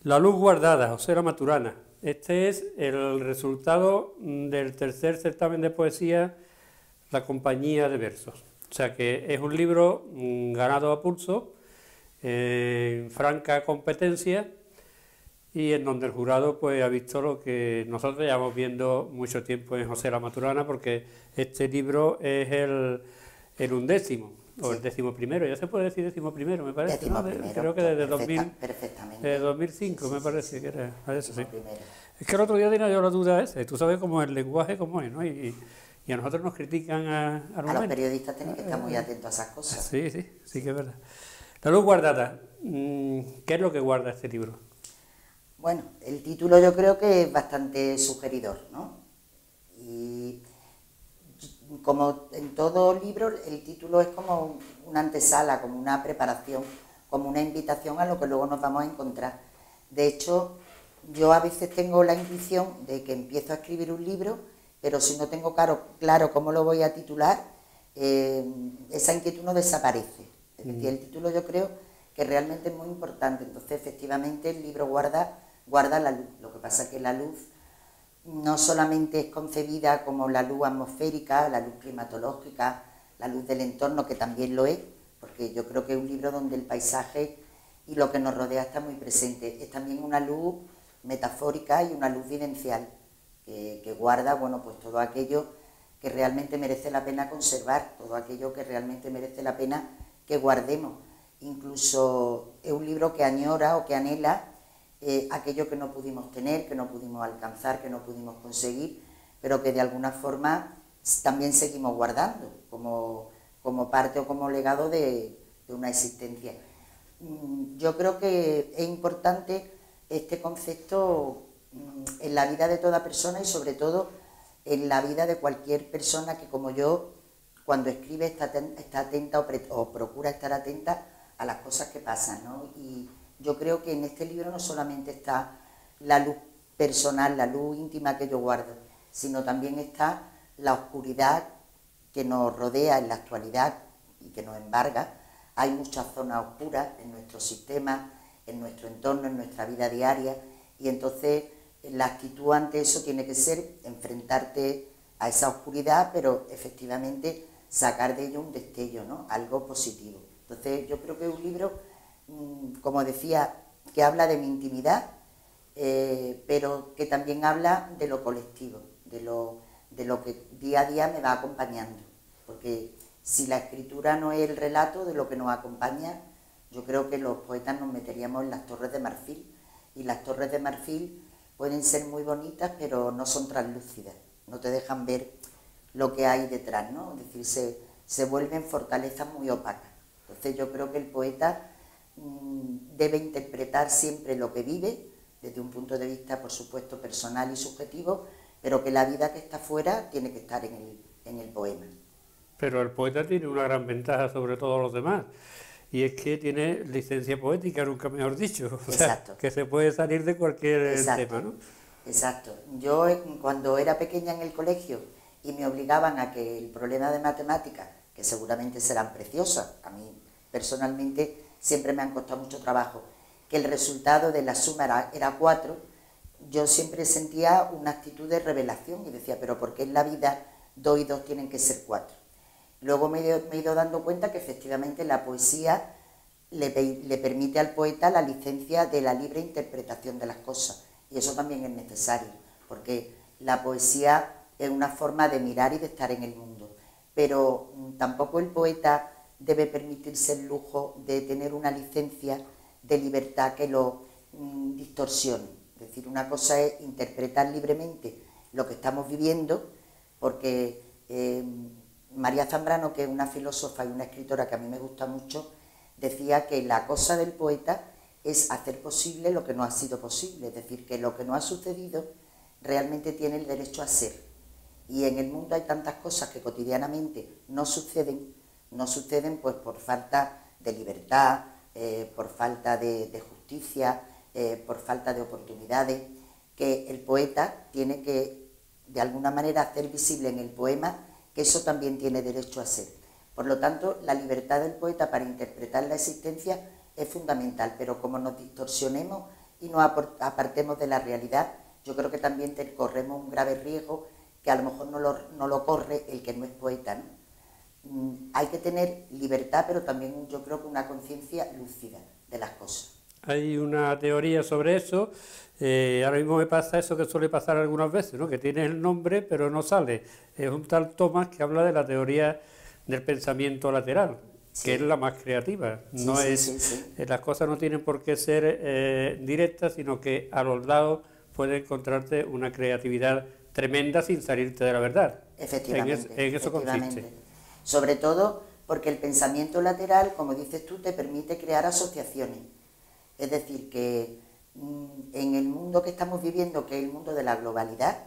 La luz guardada, José La Maturana. Este es el resultado del tercer certamen de poesía La Compañía de Versos. O sea que es un libro ganado a pulso, en franca competencia y en donde el jurado pues ha visto lo que nosotros llevamos viendo mucho tiempo en José La Maturana, porque este libro es el undécimo, o el Sí, décimo primero, ya se puede decir décimo primero, me parece, ¿no? décimo primero, Creo que desde perfectamente. 2005 Sí, me sí, sí, parece sí. que era, a eso sí. Décimo primero. Es que el otro día tenía yo la duda esa, y tú sabes cómo el lenguaje cómo es, ¿no? Y a nosotros nos critican al A los momento. periodistas tienen que estar muy atentos a esas cosas. Sí, sí, sí que Sí. es verdad. La luz guardada, ¿qué es lo que guarda este libro? Bueno, el título yo creo que es bastante sugeridor, ¿no? Y como en todo libro, el título es como una antesala, como una preparación, como una invitación a lo que luego nos vamos a encontrar. De hecho, yo a veces tengo la intuición de que empiezo a escribir un libro, pero si no tengo claro cómo lo voy a titular, esa inquietud no desaparece. Es decir, el título yo creo que realmente es muy importante. Entonces, efectivamente, el libro guarda la luz. Lo que pasa es que la luz no solamente es concebida como la luz atmosférica, la luz climatológica, la luz del entorno, que también lo es, porque yo creo que es un libro donde el paisaje y lo que nos rodea está muy presente. Es también una luz metafórica y una luz vivencial, que guarda, bueno, pues todo aquello que realmente merece la pena conservar, todo aquello que realmente merece la pena que guardemos. Incluso es un libro que añora o que anhela aquello que no pudimos tener, que no pudimos alcanzar, que no pudimos conseguir, pero que de alguna forma también seguimos guardando como parte o como legado de una existencia. Yo creo que es importante este concepto en la vida de toda persona y sobre todo en la vida de cualquier persona que, como yo, cuando escribe está atenta o procura estar atenta a las cosas que pasan, ¿no? Y yo creo que en este libro no solamente está la luz personal, la luz íntima que yo guardo, sino también está la oscuridad que nos rodea en la actualidad y que nos embarga. Hay muchas zonas oscuras en nuestro sistema, en nuestro entorno, en nuestra vida diaria, y entonces la actitud ante eso tiene que ser enfrentarte a esa oscuridad, pero efectivamente sacar de ello un destello, ¿no? Algo positivo. Entonces yo creo que es un libro, como decía, que habla de mi intimidad, pero que también habla de lo colectivo, de lo que día a día me va acompañando. Porque si la escritura no es el relato de lo que nos acompaña, yo creo que los poetas nos meteríamos en las Torres de Marfil, y las Torres de Marfil pueden ser muy bonitas, pero no son translúcidas, no te dejan ver lo que hay detrás, ¿no? Es decir, se vuelven fortalezas muy opacas. Entonces yo creo que el poeta debe interpretar siempre lo que vive, desde un punto de vista, por supuesto, personal y subjetivo, pero que la vida que está fuera tiene que estar en el poema. Pero el poeta tiene una gran ventaja sobre todos los demás, y es que tiene licencia poética, nunca mejor dicho, o sea, Exacto, que se puede salir de cualquier tema, exacto, ¿no? exacto. Yo cuando era pequeña en el colegio y me obligaban a que el problema de matemáticas, que seguramente serán preciosas, a mí personalmente siempre me han costado mucho trabajo, que el resultado de la suma era 4, yo siempre sentía una actitud de revelación y decía, pero ¿por qué en la vida 2 y 2 tienen que ser 4? Luego me he ido dando cuenta que efectivamente la poesía le permite al poeta la licencia de la libre interpretación de las cosas, y eso también es necesario, porque la poesía es una forma de mirar y de estar en el mundo, pero tampoco el poeta debe permitirse el lujo de tener una licencia de libertad que lo distorsione. Es decir, una cosa es interpretar libremente lo que estamos viviendo, porque María Zambrano, que es una filósofa y una escritora que a mí me gusta mucho, decía que la cosa del poeta es hacer posible lo que no ha sido posible, es decir, que lo que no ha sucedido realmente tiene el derecho a ser. Y en el mundo hay tantas cosas que cotidianamente no suceden pues por falta de libertad, por falta de justicia, por falta de oportunidades, que el poeta tiene que de alguna manera hacer visible en el poema que eso también tiene derecho a ser. Por lo tanto, la libertad del poeta para interpretar la existencia es fundamental, pero como nos distorsionemos y nos apartemos de la realidad, yo creo que también corremos un grave riesgo que a lo mejor no lo corre el que no es poeta, ¿no? Hay que tener libertad, pero también yo creo que una conciencia lúcida de las cosas. Hay una teoría sobre eso. Ahora mismo me pasa eso que suele pasar algunas veces, ¿no? Que tienes el nombre pero no sale. Es un tal Thomas que habla de la teoría del pensamiento lateral, sí, que es la más creativa. Sí, no sí, es, sí. Las cosas no tienen por qué ser directas, sino que a los lados puedes encontrarte una creatividad tremenda sin salirte de la verdad. Efectivamente. En eso consiste. Sobre todo porque el pensamiento lateral, como dices tú, te permite crear asociaciones. Es decir, que en el mundo que estamos viviendo, que es el mundo de la globalidad,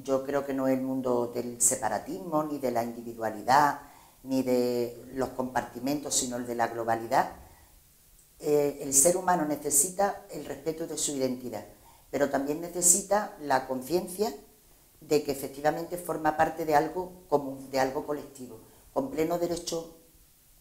yo creo que no es el mundo del separatismo, ni de la individualidad, ni de los compartimentos, sino el de la globalidad. El ser humano necesita el respeto de su identidad, pero también necesita la conciencia de que efectivamente forma parte de algo común, de algo colectivo, con pleno derecho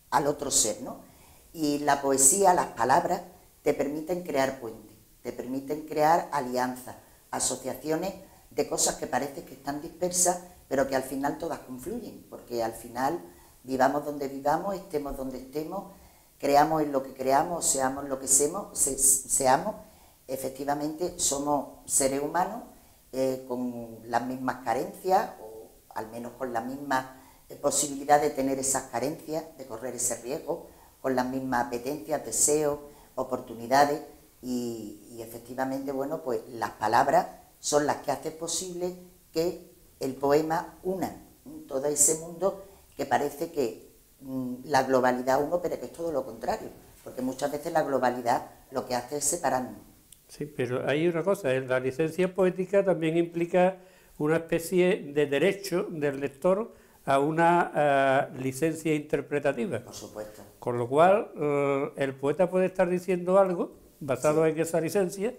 al otro ser, ¿no? Y la poesía, las palabras, te permiten crear puentes, te permiten crear alianzas, asociaciones de cosas que parece que están dispersas, pero que al final todas confluyen, porque al final, vivamos donde vivamos, estemos donde estemos, creamos en lo que creamos, seamos lo que seamos, efectivamente somos seres humanos con las mismas carencias, o al menos con la misma posibilidad de tener esas carencias, de correr ese riesgo, con las mismas apetencias, deseos, oportunidades, y efectivamente, bueno, pues las palabras son las que hacen posible que el poema una todo ese mundo que parece que la globalidad uno, pero que es todo lo contrario, porque muchas veces la globalidad lo que hace es separarnos. Sí, pero hay una cosa, la licencia poética también implica una especie de derecho del lector a una licencia interpretativa. Por supuesto. Con lo cual, el poeta puede estar diciendo algo basado en esa licencia,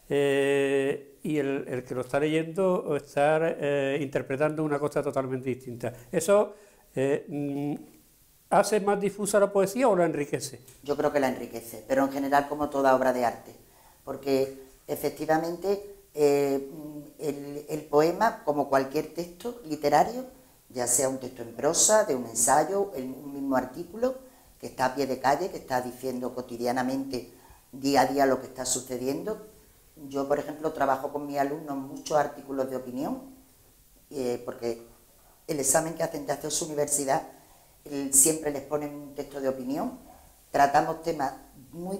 y el que lo está leyendo o estar interpretando una cosa totalmente distinta. ¿Eso hace más difusa la poesía o la enriquece? Yo creo que la enriquece, pero en general como toda obra de arte, porque efectivamente el poema, como cualquier texto literario, ya sea un texto en prosa, de un ensayo, un mismo artículo, que está a pie de calle, que está diciendo cotidianamente, día a día, lo que está sucediendo. Yo, por ejemplo, trabajo con mis alumnos muchos artículos de opinión, porque el examen que hacen de hacer su universidad siempre les ponen un texto de opinión. Tratamos temas muy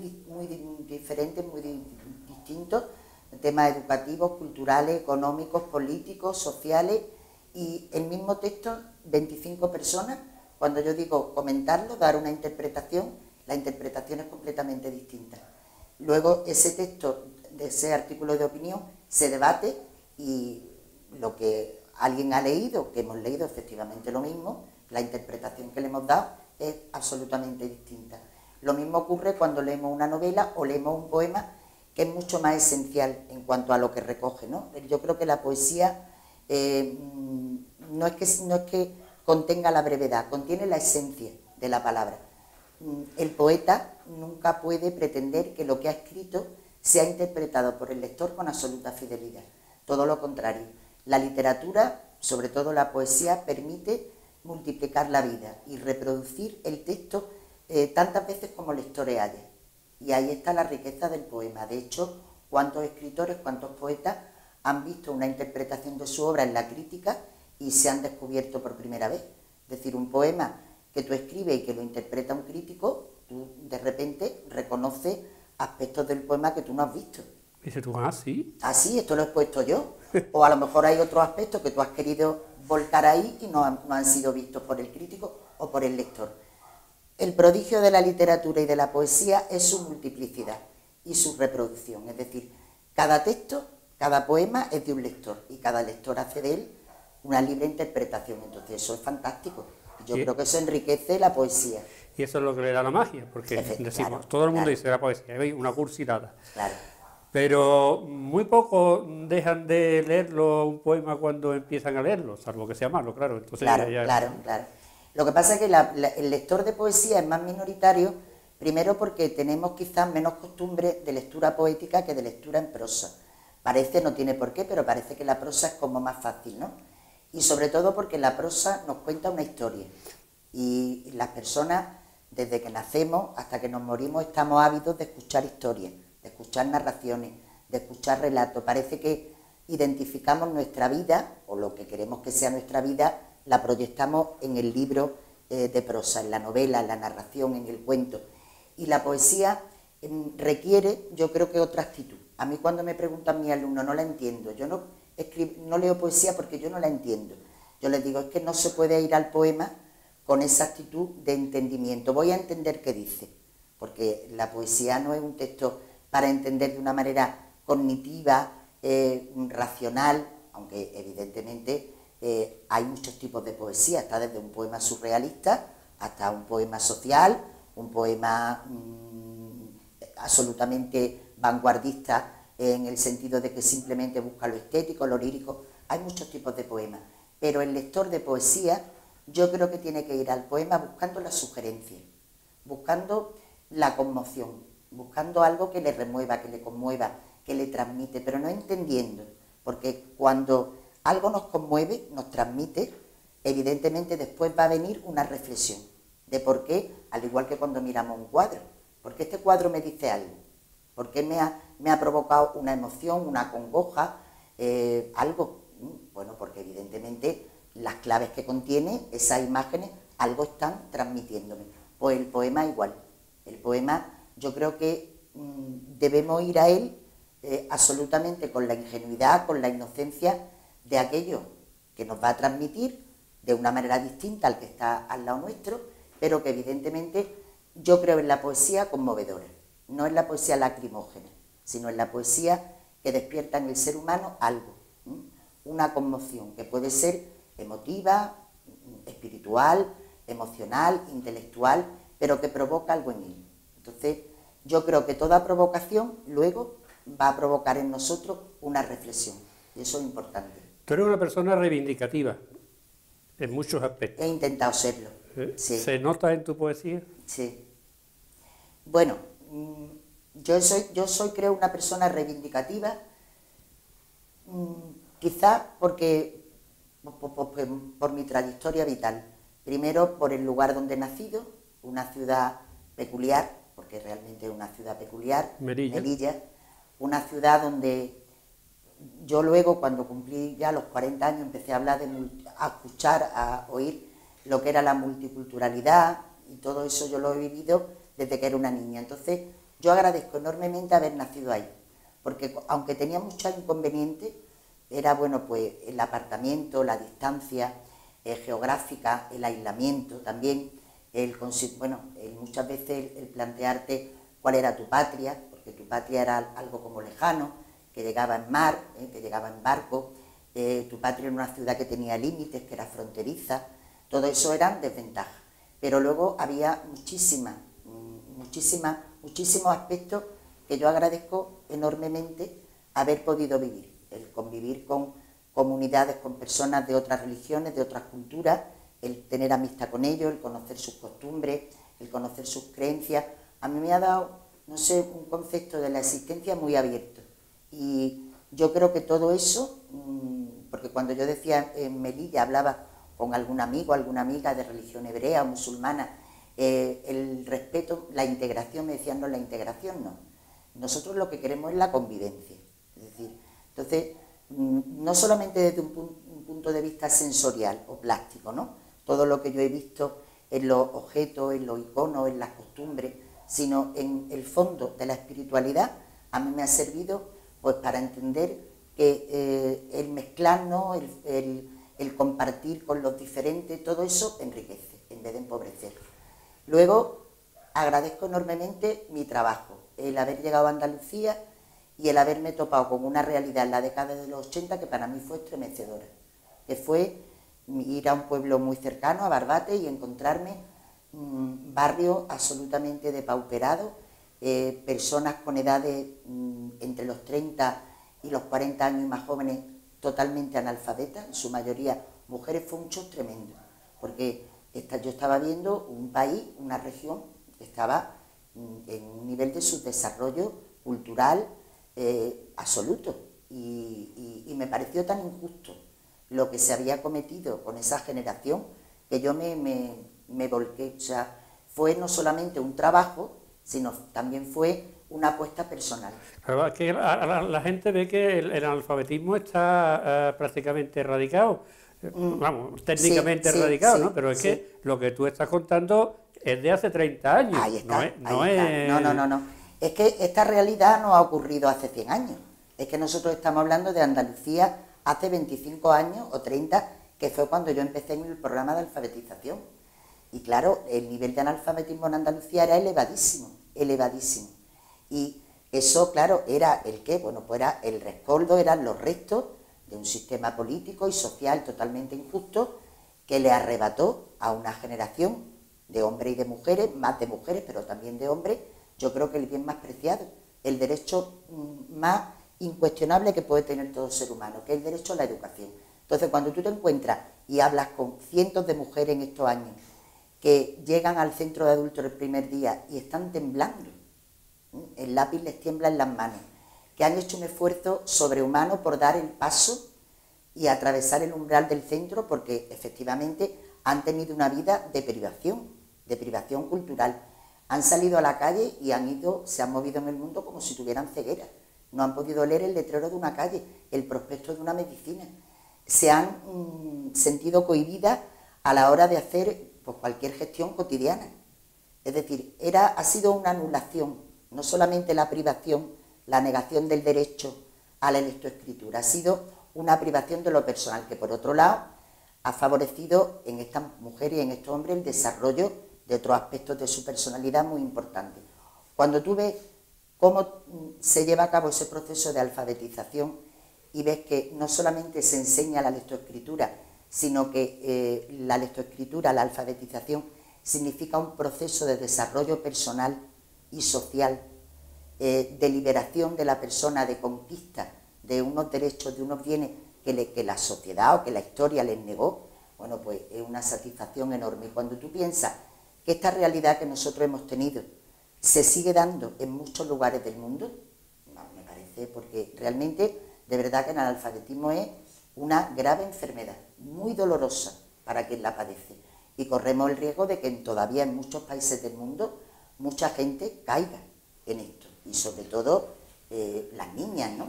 diferentes, muy distintos, temas educativos, culturales, económicos, políticos, sociales, y el mismo texto, 25 personas, cuando yo digo comentarlo, dar una interpretación, la interpretación es completamente distinta. Luego ese texto, de ese artículo de opinión, se debate y lo que alguien ha leído, que hemos leído efectivamente lo mismo, la interpretación que le hemos dado es absolutamente distinta. Lo mismo ocurre cuando leemos una novela o leemos un poema, que es mucho más esencial en cuanto a lo que recoge, ¿no? Yo creo que la poesía no es que contenga la brevedad, contiene la esencia de la palabra. El poeta nunca puede pretender que lo que ha escrito sea interpretado por el lector con absoluta fidelidad. Todo lo contrario. La literatura, sobre todo la poesía, permite multiplicar la vida y reproducir el texto tantas veces como lectores haya. Y ahí está la riqueza del poema. De hecho, cuántos escritores, cuántos poetas han visto una interpretación de su obra en la crítica y se han descubierto por primera vez. Es decir, un poema que tú escribes y que lo interpreta un crítico, tú de repente reconoces aspectos del poema que tú no has visto. Dices tú, ah, sí. Ah, sí, esto lo he puesto yo. O a lo mejor hay otros aspectos que tú has querido volcar ahí y no han sido vistos por el crítico o por el lector. El prodigio de la literatura y de la poesía es su multiplicidad y su reproducción. Es decir, cada texto, cada poema es de un lector y cada lector hace de él una libre interpretación. Entonces eso es fantástico. Yo creo que eso enriquece la poesía. Y eso es lo que le da la magia, porque decimos, claro, todo el mundo dice la poesía, ¿veis? Una cursilada. Claro. Pero muy pocos dejan de leerlo un poema cuando empiezan a leerlo, salvo que sea malo, claro. Entonces claro. Lo que pasa es que el lector de poesía es más minoritario Primero porque tenemos quizás menos costumbre de lectura poética que de lectura en prosa. Parece, no tiene por qué, pero parece que la prosa es como más fácil, ¿no? Y sobre todo porque la prosa nos cuenta una historia. Y las personas, desde que nacemos hasta que nos morimos, estamos ávidos de escuchar historias, de escuchar narraciones, de escuchar relatos. Parece que identificamos nuestra vida, o lo que queremos que sea nuestra vida, la proyectamos en el libro de prosa, en la novela, en la narración, en el cuento. Y la poesía requiere, yo creo que otra actitud. A mí cuando me preguntan mis alumnos, no la entiendo, yo no leo poesía porque yo no la entiendo. Yo les digo, es que no se puede ir al poema con esa actitud de entendimiento. Voy a entender qué dice, porque la poesía no es un texto para entender de una manera cognitiva, racional, aunque evidentemente hay muchos tipos de poesía, está desde un poema surrealista hasta un poema social, un poema absolutamente vanguardista en el sentido de que simplemente busca lo estético, lo lírico. Hay muchos tipos de poemas, pero el lector de poesía yo creo que tiene que ir al poema buscando la sugerencia, buscando la conmoción, buscando algo que le remueva, que le conmueva, que le transmite, pero no entendiendo, porque cuando algo nos conmueve, nos transmite, evidentemente después va a venir una reflexión de por qué, al igual que cuando miramos un cuadro, ¿por qué este cuadro me dice algo? ¿Por qué me ha provocado una emoción, una congoja, algo? Bueno, porque evidentemente las claves que contiene esas imágenes algo están transmitiéndome. Pues el poema igual. El poema yo creo que debemos ir a él absolutamente con la ingenuidad, con la inocencia de aquello que nos va a transmitir de una manera distinta al que está al lado nuestro, pero que evidentemente yo creo en la poesía conmovedora, no en la poesía lacrimógena, sino en la poesía que despierta en el ser humano algo, una conmoción que puede ser emotiva, espiritual, emocional, intelectual, pero que provoca algo en él. Entonces, yo creo que toda provocación luego va a provocar en nosotros una reflexión, y eso es importante. Tú eres una persona reivindicativa en muchos aspectos. He intentado serlo. Sí. ¿Se nota en tu poesía? Sí. Bueno, yo soy creo una persona reivindicativa, quizás porque por mi trayectoria vital. Primero por el lugar donde he nacido, una ciudad peculiar, porque realmente es una ciudad peculiar, Melilla, una ciudad donde yo luego, cuando cumplí ya los 40 años, empecé a hablar, a escuchar, a oír lo que era la multiculturalidad, y todo eso yo lo he vivido desde que era una niña. Entonces, yo agradezco enormemente haber nacido ahí, porque aunque tenía muchos inconvenientes, era bueno pues el apartamiento, la distancia geográfica, el aislamiento también, muchas veces el plantearte cuál era tu patria, porque tu patria era algo como lejano, que llegaba en mar, que llegaba en barco, tu patria era una ciudad que tenía límites, que era fronteriza, todo eso eran desventajas. Pero luego había muchísimos aspectos que yo agradezco enormemente haber podido vivir, el convivir con comunidades, con personas de otras religiones, de otras culturas, el tener amistad con ellos, el conocer sus costumbres, el conocer sus creencias. A mí me ha dado, no sé, un concepto de la existencia muy abierto. Y yo creo que todo eso, porque cuando yo decía en Melilla, hablaba con algún amigo, alguna amiga de religión hebrea o musulmana, el respeto, la integración, me decían, no, la integración no. Nosotros lo que queremos es la convivencia. Es decir, entonces, no solamente desde un punto de vista sensorial o plástico, ¿no? Todo lo que yo he visto en los objetos, en los iconos, en las costumbres, sino en el fondo de la espiritualidad, a mí me ha servido pues para entender que el mezclarnos, el compartir con los diferentes, todo eso enriquece en vez de empobrecer. Luego, agradezco enormemente mi trabajo, el haber llegado a Andalucía y el haberme topado con una realidad en la década de los 80 que para mí fue estremecedora, que fue ir a un pueblo muy cercano, a Barbate, y encontrarme barrios absolutamente depauperados, personas con edades entre los 30 y los 40 años y más jóvenes totalmente analfabetas, en su mayoría mujeres. Fue un shock tremendo, porque yo estaba viendo un país, una región que estaba en un nivel de subdesarrollo cultural absoluto. Y me pareció tan injusto lo que se había cometido con esa generación que yo me volqué. O sea, fue no solamente un trabajo, sino también fue una apuesta personal. Claro, es que la gente ve que el analfabetismo está prácticamente erradicado, vamos, Sí, técnicamente sí, erradicado, ¿no? sí, Pero es sí. que lo que tú estás contando es de hace 30 años, Ahí no está, es, ahí no está. No, no, es... no, no. Es que esta realidad no ha ocurrido hace 100 años. Es que nosotros estamos hablando de Andalucía hace 25 años o 30, que fue cuando yo empecé en el programa de alfabetización. Y claro, el nivel de analfabetismo en Andalucía era elevadísimo, elevadísimo. Y eso, claro, era el qué, bueno, pues era el rescoldo, eran los restos de un sistema político y social totalmente injusto que le arrebató a una generación de hombres y de mujeres, más de mujeres, pero también de hombres, yo creo que el bien más preciado, el derecho más incuestionable que puede tener todo ser humano, que es el derecho a la educación. Entonces, cuando tú te encuentras y hablas con cientos de mujeres en estos años que llegan al centro de adultos el primer día y están temblando, el lápiz les tiembla en las manos, que han hecho un esfuerzo sobrehumano por dar el paso y atravesar el umbral del centro, porque efectivamente han tenido una vida de privación cultural. Han salido a la calle y se han movido en el mundo como si tuvieran ceguera. No han podido leer el letrero de una calle, el prospecto de una medicina. Se han sentido cohibidas a la hora de hacer pues, cualquier gestión cotidiana. Es decir, ha sido una anulación, no solamente la privación, la negación del derecho a la lectoescritura, ha sido una privación de lo personal, que por otro lado ha favorecido en estas mujeres y en estos hombres el desarrollo de otros aspectos de su personalidad muy importantes. Cuando tú ves cómo se lleva a cabo ese proceso de alfabetización y ves que no solamente se enseña la lectoescritura, sino que la lectoescritura, la alfabetización, significa un proceso de desarrollo personal y social, de liberación de la persona, de conquista de unos derechos, de unos bienes que la sociedad o que la historia les negó, bueno, pues es una satisfacción enorme. Y cuando tú piensas que esta realidad que nosotros hemos tenido se sigue dando en muchos lugares del mundo, no, me parece, porque realmente, de verdad que el analfabetismo es una grave enfermedad, muy dolorosa para quien la padece. Y corremos el riesgo de que todavía en muchos países del mundo mucha gente caiga en esto. Y sobre todo las niñas, ¿no?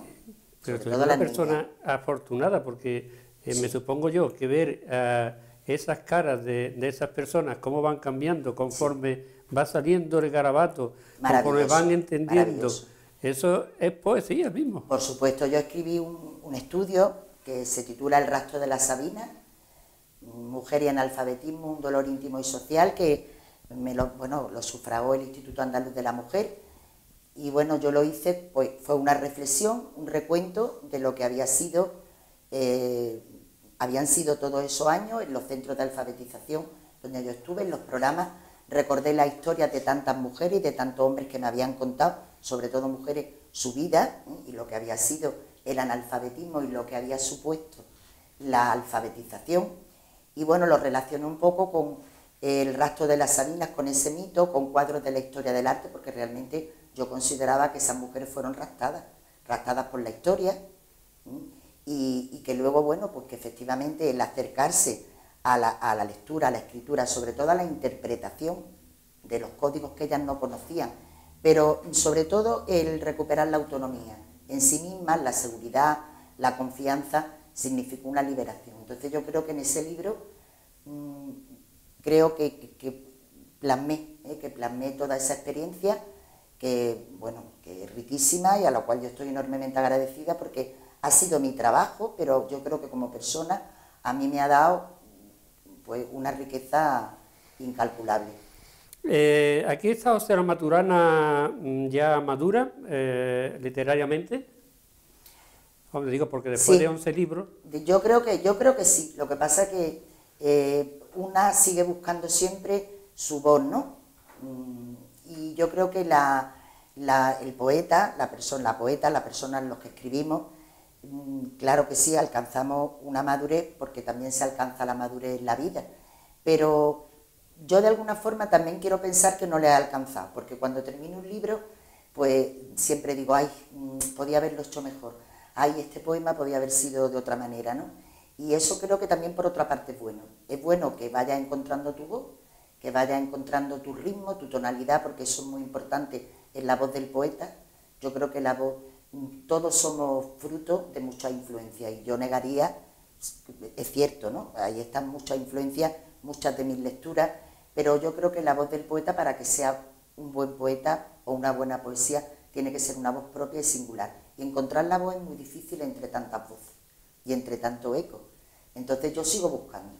Pero Sobre tú eres todo una las niñas. persona afortunada porque Sí. me supongo yo que ver esas caras de esas personas, cómo van cambiando conforme va saliendo el garabato, conforme Maravilloso, van entendiendo, maravilloso. eso es poesía mismo. Por supuesto, yo escribí un estudio que se titula El rastro de la Sabina, Mujer y analfabetismo, un dolor íntimo y social, que lo sufragó el Instituto Andaluz de la Mujer. Y bueno, yo lo hice, pues fue una reflexión, un recuento de lo que habían sido todos esos años en los centros de alfabetización donde yo estuve, en los programas. Recordé la historia de tantas mujeres y de tantos hombres que me habían contado, sobre todo mujeres, su vida y lo que había sido el analfabetismo y lo que había supuesto la alfabetización. Y bueno, lo relacioné un poco con el rastro de las Sabinas, con ese mito, con cuadros de la historia del arte, porque realmente yo consideraba que esas mujeres fueron raptadas por la historia, y que luego, bueno, pues que efectivamente el acercarse a la lectura, a la escritura, sobre todo a la interpretación de los códigos que ellas no conocían, pero sobre todo el recuperar la autonomía en sí mismas, la seguridad, la confianza, significó una liberación. Entonces yo creo que en ese libro creo que plasmé toda esa experiencia que es riquísima y a la cual yo estoy enormemente agradecida porque ha sido mi trabajo, pero yo creo que como persona a mí me ha dado pues una riqueza incalculable. Aquí está Óscar Maturana ya madura literariamente. Os digo porque después de Sí, 11 libros... yo creo que sí. Lo que pasa es que una sigue buscando siempre su voz, ¿no? Y yo creo que el poeta, la persona en los que escribimos, claro que sí, alcanzamos una madurez, porque también se alcanza la madurez en la vida, pero yo de alguna forma también quiero pensar que no le he alcanzado, porque cuando termino un libro, pues siempre digo, ay, podía haberlo hecho mejor, ay, este poema podía haber sido de otra manera, ¿no? Y eso creo que también por otra parte es bueno que vayas encontrando tu voz, que vayas encontrando tu ritmo, tu tonalidad, porque eso es muy importante en la voz del poeta. Yo creo que la voz, todos somos fruto de mucha influencia, y yo negaría, es cierto, ¿no? Ahí están muchas influencias, muchas de mis lecturas, pero yo creo que la voz del poeta, para que sea un buen poeta o una buena poesía, tiene que ser una voz propia y singular. Y encontrar la voz es muy difícil entre tantas voces y entre tanto eco. Entonces yo sigo buscando.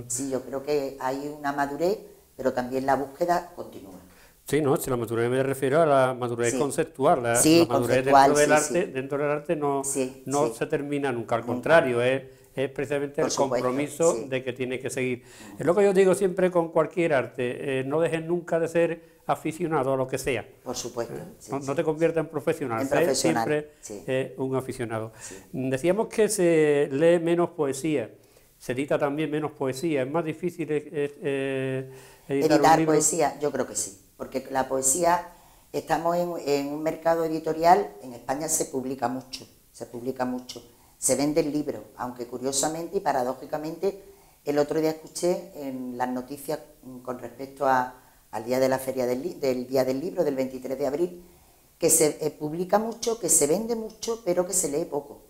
Sí, yo creo que hay una madurez, pero también la búsqueda continúa. Sí, no, si la madurez me refiero a la madurez Sí. conceptual, la Sí, madurez conceptual, dentro del arte no, Sí, no sí. se termina nunca, al Nunca. contrario, es precisamente Por el supuesto, compromiso sí. de que tiene que seguir. Es lo que yo digo siempre con cualquier arte, no dejes nunca de ser aficionado a lo que sea. Por supuesto. Sí, No sí, te conviertas en profesional, en sé profesional, siempre sí. un aficionado. Sí. Decíamos que se lee menos poesía, se edita también menos poesía, es más difícil editar un Editar libro. poesía, yo creo que sí, porque la poesía, estamos en un mercado editorial, en España se publica mucho, se venden libros, aunque curiosamente y paradójicamente, el otro día escuché en las noticias con respecto al día de la feria del Día del Libro, del 23 de abril, que se publica mucho, que se vende mucho, pero que se lee poco.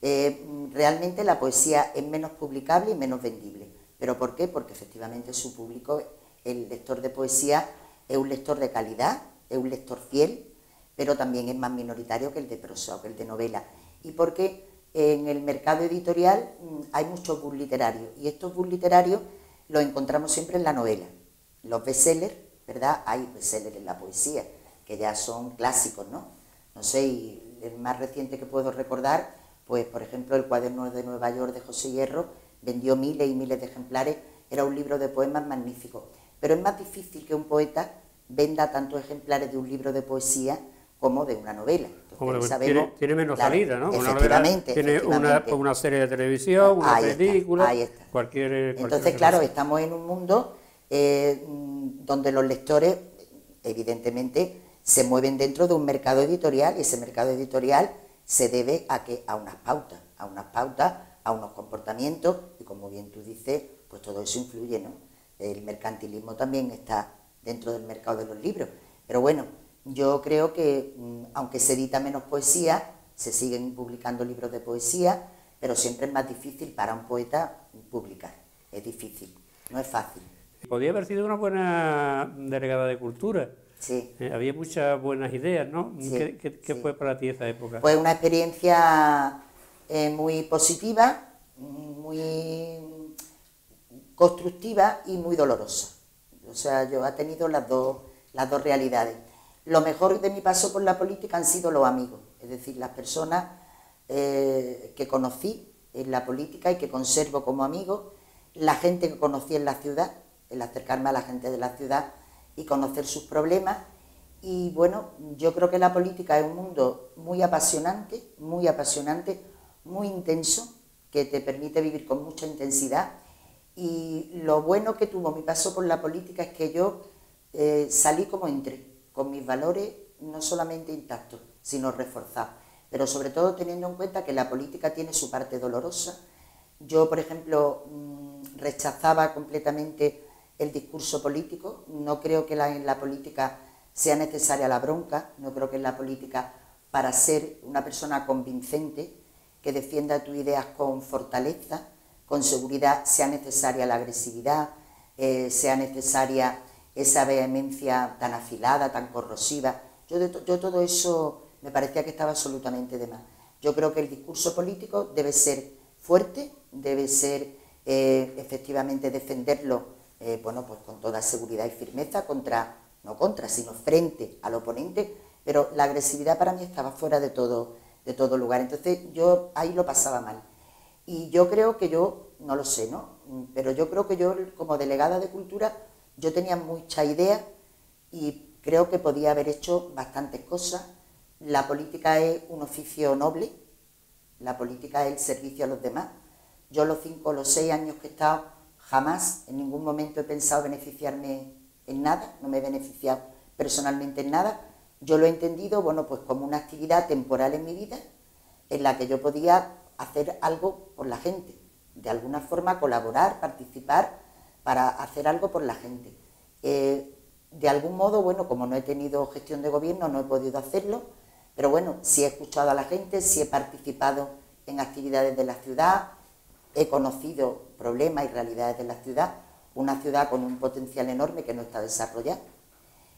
Realmente la poesía es menos publicable y menos vendible. ¿Pero por qué? Porque efectivamente su público, el lector de poesía, es un lector de calidad, es un lector fiel, pero también es más minoritario que el de prosa o que el de novela. Y porque en el mercado editorial hay muchos books literarios, y estos books literarios los encontramos siempre en la novela. Los bestsellers, ¿verdad? Hay bestsellers en la poesía, que ya son clásicos, ¿no? No sé, y el más reciente que puedo recordar, pues por ejemplo el Cuaderno de Nueva York de José Hierro, vendió miles y miles de ejemplares, era un libro de poemas magnífico. Pero es más difícil que un poeta venda tantos ejemplares de un libro de poesía como de una novela. Hombre, sabemos, tiene menos claro, salida, ¿no? Efectivamente, Tiene efectivamente. una serie de televisión, una Ahí película, ahí está. cualquier Entonces, claro, estamos en un mundo donde los lectores, evidentemente, se mueven dentro de un mercado editorial, y ese mercado editorial se debe a unas pautas, a unos comportamientos, y como bien tú dices, pues todo eso influye, ¿no? El mercantilismo también está dentro del mercado de los libros. Pero bueno, yo creo que, aunque se edita menos poesía, se siguen publicando libros de poesía, pero siempre es más difícil para un poeta publicar. Es difícil, no es fácil. Podría haber sido una buena delegada de cultura. Sí. Había muchas buenas ideas, ¿no? Sí, ¿Qué sí. fue para ti esa época? Pues una experiencia muy positiva, muy constructiva y muy dolorosa. O sea, yo he tenido las dos realidades. Lo mejor de mi paso por la política han sido los amigos, es decir, las personas que conocí en la política y que conservo como amigos, la gente que conocí en la ciudad, el acercarme a la gente de la ciudad y conocer sus problemas. Y bueno, yo creo que la política es un mundo muy apasionante, muy intenso, que te permite vivir con mucha intensidad. Y lo bueno que tuvo mi paso por la política es que yo salí como entré, con mis valores no solamente intactos, sino reforzados. Pero sobre todo teniendo en cuenta que la política tiene su parte dolorosa. Yo, por ejemplo, rechazaba completamente el discurso político. No creo que en la política sea necesaria la bronca. No creo que en la política, para ser una persona convincente, que defienda tus ideas con fortaleza, con seguridad, sea necesaria la agresividad, sea necesaria esa vehemencia tan afilada, tan corrosiva. Yo todo eso me parecía que estaba absolutamente de más. Yo creo que el discurso político debe ser fuerte, debe ser efectivamente defenderlo bueno, pues con toda seguridad y firmeza, sino frente al oponente, pero la agresividad para mí estaba fuera de todo lugar. Entonces yo ahí lo pasaba mal. Y yo creo que no lo sé, ¿no? Pero yo creo que yo, como delegada de cultura, yo tenía mucha idea y creo que podía haber hecho bastantes cosas. La política es un oficio noble, la política es el servicio a los demás. Yo los 5 o los 6 años que he estado jamás, en ningún momento he pensado beneficiarme en nada, no me he beneficiado personalmente en nada. Yo lo he entendido, bueno, pues como una actividad temporal en mi vida, en la que yo podía hacer algo por la gente, de alguna forma colaborar, participar para hacer algo por la gente. De algún modo, bueno, como no he tenido gestión de gobierno, no he podido hacerlo, pero bueno, sí he escuchado a la gente, sí he participado en actividades de la ciudad, he conocido problemas y realidades de la ciudad, una ciudad con un potencial enorme que no está desarrollada.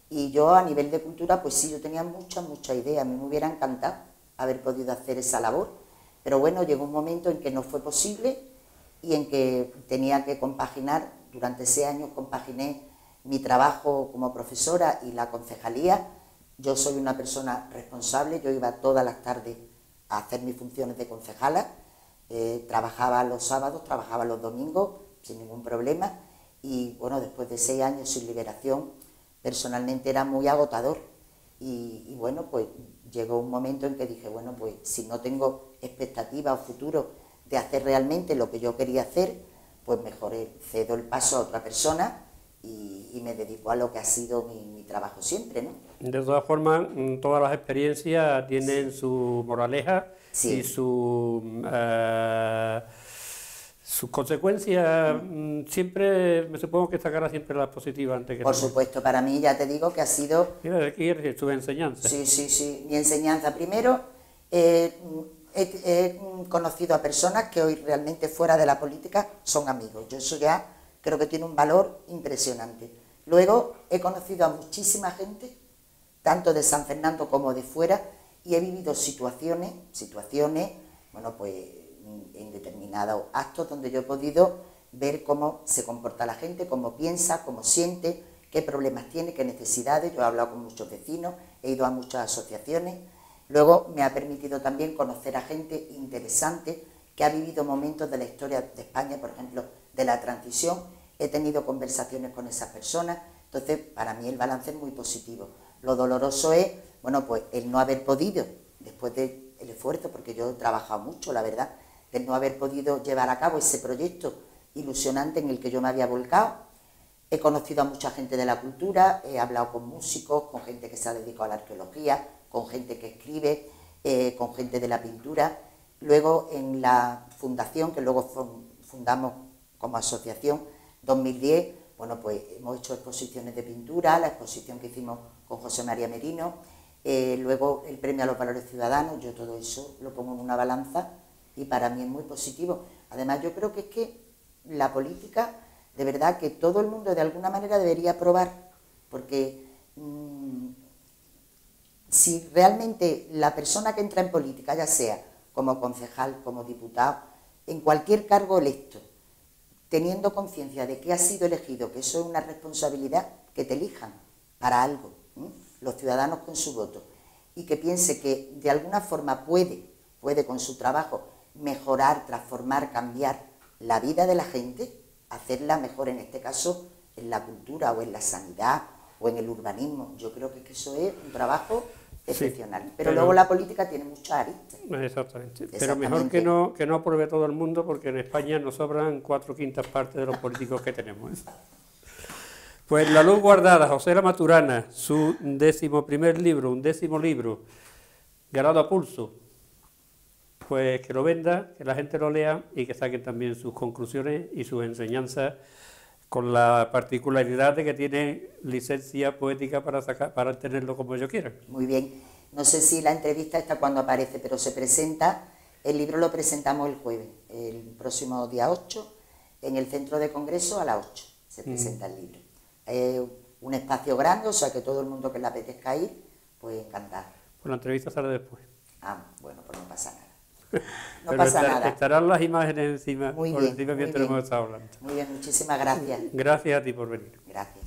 Y yo a nivel de cultura, pues sí, yo tenía muchas ideas, a mí me hubiera encantado haber podido hacer esa labor, pero bueno, llegó un momento en que no fue posible y en que tenía que compaginar, durante 6 años compaginé mi trabajo como profesora y la concejalía. Yo soy una persona responsable, yo iba todas las tardes a hacer mis funciones de concejala, trabajaba los sábados, trabajaba los domingos, sin ningún problema, y bueno, después de 6 años sin liberación, personalmente era muy agotador, y bueno, pues llegó un momento en que dije, bueno, pues si no tengo expectativa o futuro de hacer realmente lo que yo quería hacer, pues mejor cedo el paso a otra persona y me dedico a lo que ha sido mi trabajo siempre, ¿no? De todas formas, todas las experiencias tienen su moraleja y sus consecuencias. Siempre, me supongo que sacará siempre las positivas antes que Por supuesto, para mí ya te digo que ha sido... Mira, aquí es tu enseñanza. Sí, mi enseñanza. Primero, he conocido a personas que hoy realmente fuera de la política son amigos. Yo eso ya creo que tiene un valor impresionante. Luego, he conocido a muchísima gente, tanto de San Fernando como de fuera, y he vivido situaciones, bueno, pues en determinados actos donde yo he podido ver cómo se comporta la gente, cómo piensa, cómo siente, qué problemas tiene, qué necesidades. Yo he hablado con muchos vecinos, he ido a muchas asociaciones. Luego me ha permitido también conocer a gente interesante que ha vivido momentos de la historia de España, por ejemplo, de la transición. He tenido conversaciones con esas personas, entonces para mí el balance es muy positivo. Lo doloroso es, bueno, pues el no haber podido, después del esfuerzo, porque yo he trabajado mucho, la verdad, el no haber podido llevar a cabo ese proyecto ilusionante en el que yo me había volcado. He conocido a mucha gente de la cultura, he hablado con músicos, con gente que se ha dedicado a la arqueología, con gente que escribe, con gente de la pintura. Luego en la fundación, que luego fundamos como asociación, 2010, bueno, pues hemos hecho exposiciones de pintura, la exposición que hicimos con José María Merino, luego el premio a los valores ciudadanos. Yo todo eso lo pongo en una balanza y para mí es muy positivo. Además, yo creo que es que la política, de verdad que todo el mundo de alguna manera debería probar, porque si realmente la persona que entra en política, ya sea como concejal, como diputado, en cualquier cargo electo, teniendo conciencia de que has sido elegido, que eso es una responsabilidad, que te elijan para algo, los ciudadanos con su voto, y que piense que de alguna forma puede con su trabajo mejorar, transformar, cambiar la vida de la gente, hacerla mejor, en este caso en la cultura o en la sanidad o en el urbanismo. Yo creo que eso es un trabajo excepcional. Sí, pero luego la política tiene muchas aristas. Exactamente. Pero mejor que no apruebe todo el mundo, porque en España nos sobran 4/5 partes de los políticos que tenemos. Pues La luz guardada, José La Maturana, su 11º libro, ganado a pulso. Pues que lo venda, que la gente lo lea y que saquen también sus conclusiones y sus enseñanzas, con la particularidad de que tiene licencia poética para tenerlo como yo quiera. Muy bien. No sé si la entrevista está cuando aparece, pero se presenta, el libro lo presentamos el jueves, el próximo día 8, en el centro de congreso a las 8 se presenta el libro. Un espacio grande, o sea que todo el mundo que le apetezca ir, pues encantado. Pues la entrevista sale después. Bueno, pues no pasa nada. No pero pasa nada. Estarán las imanes encima, muy bien, mientras hemos estado hablando. Muy bien, muchísimas gracias. Gracias a ti por venir. Gracias.